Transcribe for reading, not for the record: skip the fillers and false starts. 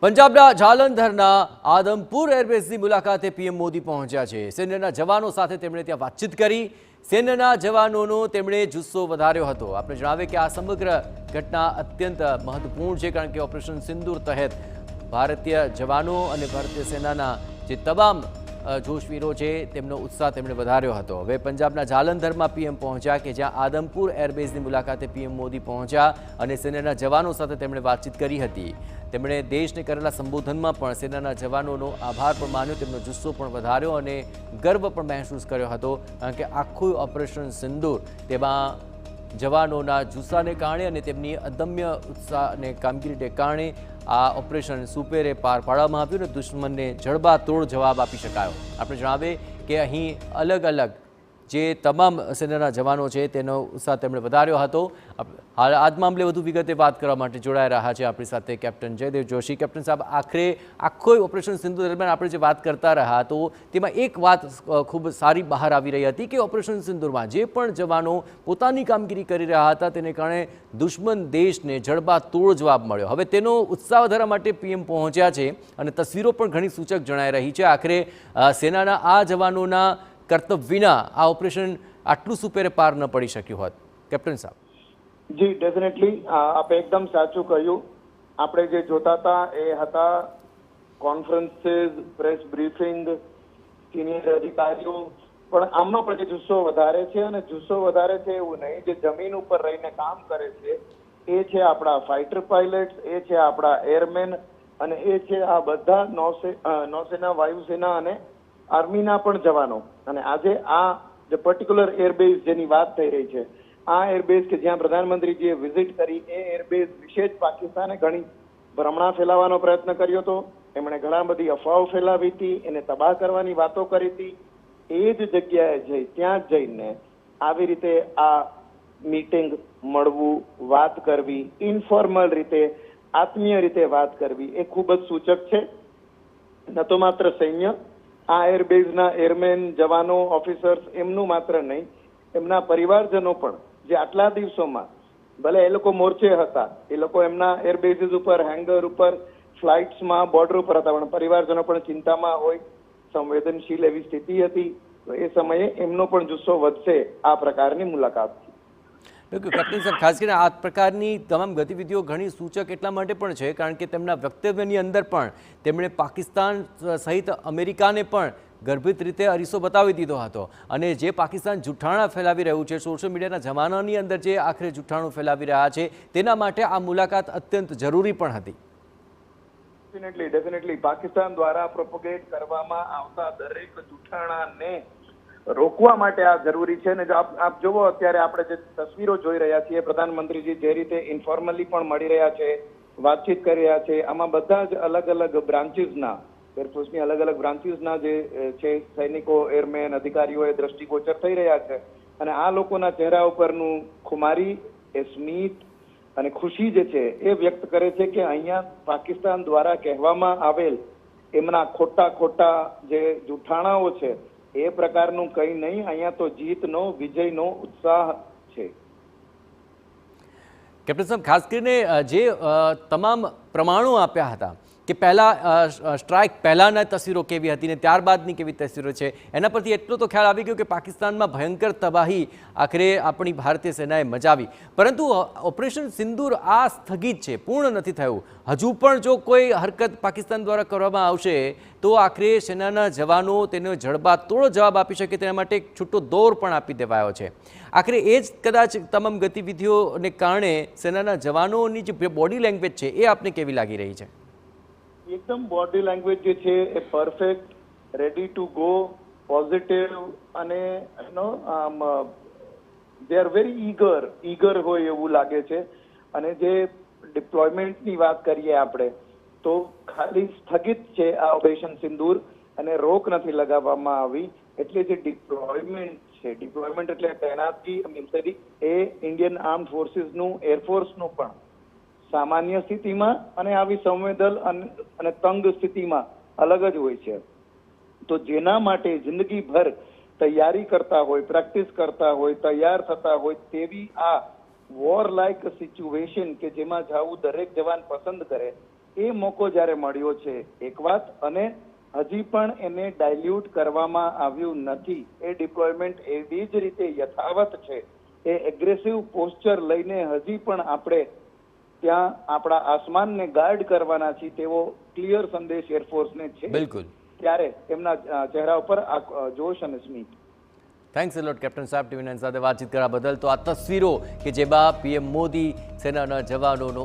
પંજાબના જાલંધરના આદમપુર એરબેઝની મુલાકાતે પીએમ મોદી પહોંચ્યા છે। સૈન્યના જવાનો સાથે તેમણે ત્યાં વાતચીત કરી। સૈન્યના જવાનોનો તેમણે જુસ્સો વધાર્યો હતો। આપણે જણાવીએ કે આ સમગ્ર ઘટના અત્યંત મહત્વપૂર્ણ છે, કારણ કે ઓપરેશન સિંદૂર તહેત ભારતીય જવાનો અને ભારતીય સેનાના જે તમામ જોશવીરો છે તેમનો ઉત્સાહ તેમણે વધાર્યો હતો। હવે પંજાબના જાલંધરમાં પીએમ પહોંચ્યા કે જ્યાં આદમપુર એરબેઝની મુલાકાતે પીએમ મોદી પહોંચ્યા અને સેનાના જવાનો સાથે તેમણે વાતચીત કરી હતી। તેમણે દેશને કરેલા સંબોધનમાં પણ સેનાના જવાનોનો આભાર પણ માન્યો, તેમનો જુસ્સો પણ વધાર્યો અને ગર્વ પણ મહેસૂસ કર્યો હતો, કારણ કે આખું ઓપરેશન સિંદૂર તેમાં જવાનોના જુસ્સાને કારણે અને તેમની અદમ્ય ઉત્સાહ અને કામગીરીને કારણે આ ઓપરેશન સુપેરે પાર પાડવામાં આવ્યું અને દુશ્મનને જડબાતોડ જવાબ આપી શકાયો। આપણે જણાવીએ કે અહીં અલગ અલગ જે તમામ સેનાના જવાનો છે તેનો ઉત્સાહ તેમણે વધાર્યો હતો। હાલ આ મામલે વધુ વિગતે વાત કરવા માટે જોડાઈ રહ્યા છે આપણી સાથે કેપ્ટન જયદેવ જોશી। કેપ્ટન સાહેબ, આખરે આખો ઓપરેશન સિંધુ દરમિયાન આપણે જે વાત કરતા રહ્યા તો તેમાં એક વાત ખૂબ સારી બહાર આવી રહી હતી કે ઓપરેશન સિંદૂરમાં જે પણ જવાનો પોતાની કામગીરી કરી રહ્યા હતા તેને કારણે દુશ્મન દેશને જડબાતોડ જવાબ મળ્યો। હવે તેનો ઉત્સાહ વધારવા માટે પીએમ પહોંચ્યા છે અને તસવીરો પણ ઘણી સૂચક જણાઈ રહી છે। આખરે સેનાના આ જવાનોના કર્તવ્ય વિના આ ઓપરેશન આટલું સુપેરે પાર ન પડી શક્યું હોત। કેપ્ટન સાહેબ। જી ડેફિનેટલી આપે એકદમ સાચું કહ્યું। આપણે જે જોતા હતા એ હતા કોન્ફરન્સીસ, પ્રેસ બ્રીફિંગ, સિનિયર અધિકારીઓ, પણ આમાં પણ જે જુસ્સો વધારે છે અને જુસ્સો વધારે છે એવું નહીં, જે જમીન ઉપર રહીને કામ કરે છે એ છે આપણા ફાઇટર પાયલટ્સ, એ છે આપણા એરમેન અને એ છે આ બધા નૌસેના, વાયુસેના અને આર્મીના પણ જવાનો। અને આજે આ જે પર્ટિક્યુલર એરબેઝ જેની વાત થઈ રહી છે, આ એરબેઝ કે જ્યાં પ્રધાનમંત્રીજીએ વિઝિટ કરી, એ એરબેઝ વિશે જ પાકિસ્તાને ઘણી ભ્રમણા ફેલાવવાનો પ્રયત્ન કર્યો હતો। એમણે ઘણા બધી અફવાઓ ફેલાવી હતી, એને તબાહ કરવાની વાતો કરી હતી। એ જ જગ્યાએ જઈ ત્યાં જ જઈને આવી રીતે આ મીટિંગ, મળવું, વાત કરવી, ઇન્ફોર્મલ રીતે, આત્મીય રીતે વાત કરવી એ ખૂબ જ સૂચક છે। ન તો માત્ર સૈન્ય, આ એરબેઝના એરમેન, જવાનો, ઓફિસર્સ એમનું માત્ર નહીં, એમના પરિવારજનો પણ જે આટલા દિવસોમાં ભલે એ લોકો મોરચે હતા, એ લોકો એમના એરબેઝીસ ઉપર, હેંગર ઉપર, ફ્લાઇટ્સમાં, બોર્ડર ઉપર હતા, પણ પરિવારજનો પણ ચિંતામાં હોય, સંવેદનશીલ એવી સ્થિતિ હતી, તો એ સમયે એમનો પણ જુસ્સો વધશે આ પ્રકારની મુલાકાતથી। કેપ્ટન સાહેબ, ખાસ કરીને આ પ્રકારની તમામ ગતિવિધિઓ ઘણી સૂચક એટલા માટે પણ છે કારણ કે તેમના વક્તવ્યની અંદર પણ તેમણે પાકિસ્તાન સહિત અમેરિકાને પણ ગર્ભિત રીતે અરીસો બતાવી દીધો હતો અને જે પાકિસ્તાન જૂઠાણા ફેલાવી રહ્યું છે, સોશિયલ મીડિયાના જમાનાની અંદર જે આખરે જૂઠાણું ફેલાવી રહ્યા છે, તેના માટે આ મુલાકાત અત્યંત જરૂરી પણ હતી। ડેફિનેટલી પાકિસ્તાન દ્વારા પ્રોપોગેટ કરવામાં આવતા દરેક જૂઠાણાને રોકવા માટે આ જરૂરી છે। ને જો આપ જોવો, અત્યારે આપણે જે તસવીરો જોઈ રહ્યા છીએ, પ્રધાનમંત્રીજી જે રીતે ઇન્ફોર્મલી પણ મળી રહ્યા છે, વાતચીત કરી રહ્યા છે, આમાં બધા જ અલગ અલગ બ્રાન્ચીસના, એરફોર્સની અલગ અલગ બ્રાન્ચીસના જે છે સૈનિકો, એરમેન, અધિકારીઓ એ દ્રષ્ટિગોચર થઈ રહ્યા છે અને આ લોકોના ચહેરા ઉપરનું ખુમારી, એ સ્મિત અને ખુશી જે છે એ વ્યક્ત કરે છે કે અહીંયા પાકિસ્તાન દ્વારા કહેવામાં આવેલ એમના ખોટા જે જૂઠાણાઓ છે એ પ્રકારનું કંઈ નહીં, અહીંયા તો જીતનો, વિજયનો ઉત્સાહ છે। કેપ્ટન સાહેબ, ખાસ કરીને જે તમામ પ્રમાણો આપ્યા હતા કે પહેલાં સ્ટ્રાઇક પહેલાંના તસવીરો કેવી હતી ને ત્યારબાદની કેવી તસવીરો છે, એના પરથી એટલો તો ખ્યાલ આવી ગયો કે પાકિસ્તાનમાં ભયંકર તબાહી આખરે આપણી ભારતીય સેનાએ મચાવી, પરંતુ ઓપરેશન સિંદૂર આ સ્થગિત છે, પૂર્ણ નથી થયું। હજુ પણ જો કોઈ હરકત પાકિસ્તાન દ્વારા કરવામાં આવશે તો આખરે સેનાના જવાનો તેનો જડબાતોડ જવાબ આપી શકે તેના માટે એક છૂટો દોર પણ આપી દેવાયો છે। આખરે એ જ કદાચ તમામ ગતિવિધિઓને કારણે સેનાના જવાનોની જે બોડી લેંગ્વેજ છે એ આપને કેવી લાગી રહી છે? એકદમ બોડી લેંગ્વેજ જે છે એ perfect, ready to go, positive અને દે આર વેરી ઈગર હોય એવું લાગે છે। અને જે ડિપ્લોયમેન્ટની વાત કરીએ આપણે તો ખાલી સ્થગિત છે આ ઓપરેશન સિંદૂર અને રોક નથી લગાવવામાં આવી, એટલે જે ડિપ્લોયમેન્ટ છે, ડિપ્લોયમેન્ટ એટલે તૈનાતી, એ ઇન્ડિયન આર્મ્ડ ફોર્સીસનું, એરફોર્સનું પણ સામાન્ય સ્થિતિમાં અને આવી સંવેદન અને તંગ સ્થિતિમાં અલગ જ હોય છે। તો જેના માટે જિંદગીભર તૈયારી કરતા હોય, પ્રેક્ટિસ કરતા હોય, તૈયાર થતા હોય તેવી આ વોર લાઇક સિચ્યુએશન કે જેમાં જવું દરેક જવાન પસંદ કરે, એ મોકો જ્યારે મળ્યો છે એક વાત, અને હજી પણ એને ડાયલ્યુટ કરવામાં આવ્યું નથી. એ ડિપ્લોયમેન્ટ એવી જ રીતે યથાવત છે. એ એગ્રેસિવ પોસ્ચર લઈને હજી પણ આપણે ત્યાં આપણા આસમાનને ગાર્ડ કરવાના છીએ તેવો ક્લિયર સંદેશ એરફોર્સને છે. બિલકુલ. ત્યારે એમના ચહેરા ઉપર આ જોશ અને સ્મિત. થેન્ક્સ અ લોટ કેપ્ટન સાહેબ, TV9 સાથે વાતચીત કરવા બદલ. તો આ તસવીરો કે જેમાં PM મોદી સેનાના જવાનોનો